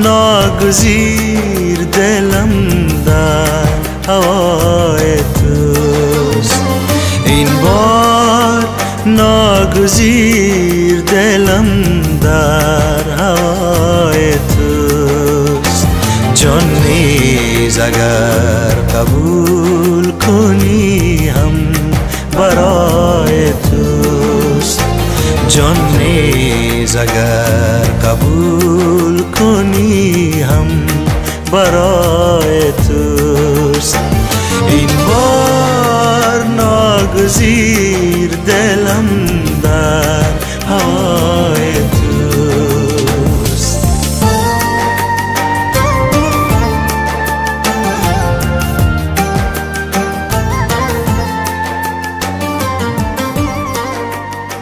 ناگزیر دلم در هوای توست. این بار ناگزیر دلم در هوای توست. جان نیز اگر قبول کنی هم برای توست. جان نیز اگر قبول کنی هم برای توست. این بار ناگزیر دلم در هوای توست.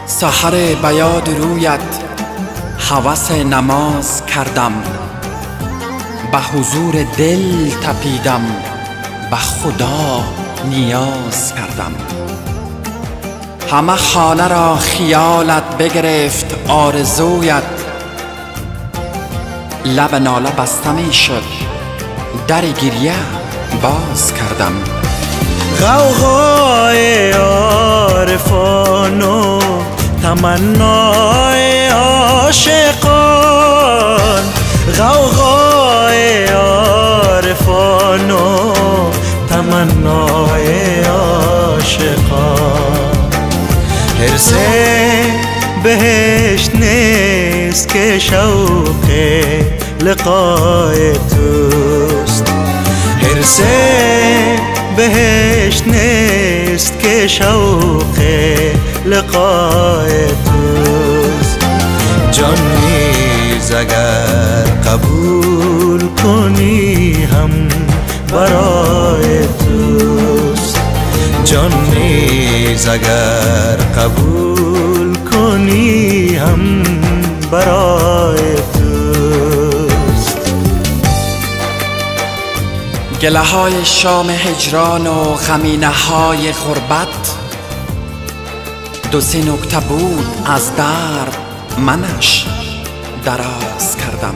سحر بیاد رویت هوس نماز کردم، به حضور دل تپیدم، به خدا نیاز کردم. همه خانه را خیالت بگرفت آرزویت، لب ناله بسته می شد، در گریه باز کردم. غوغای عارفان و تمنای عاشقان، غوغای عارفان و تمنای عاشقان. حرص بهشت نیست که شوق لقای توست. حرص بهشت نیست که شوق لقای توست. جان نیز اگر قبول کنی هم برای توست. جان نیز اگر قبول کنی هم برای توست. گله های شام هجران و غمینه های غربت، دو سه نکته بود از درد منش دراز کردم.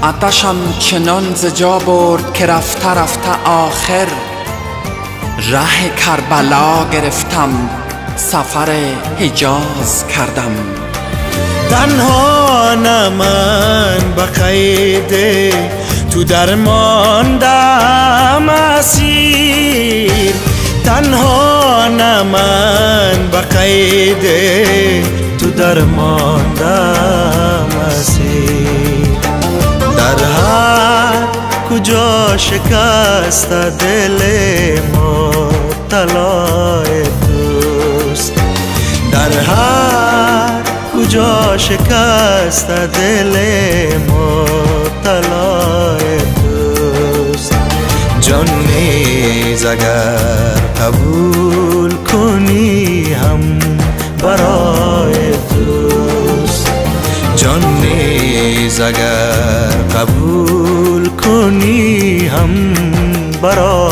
آتشم چنان ز جا برد که رفته رفته آخر ره کربلا گرفتم، سفر حجاز کردم. تنها نه من به قید تو درماندم اسیر. تنها نه من به قید تو درماندم اسیر. در هر کجا شکست دل مبتلای توست. در هر کجا شکست دل مبتلای توست. جان نیز اگر قبول کنی هم برای توست. جان نیز اگر قبول کنی هم برای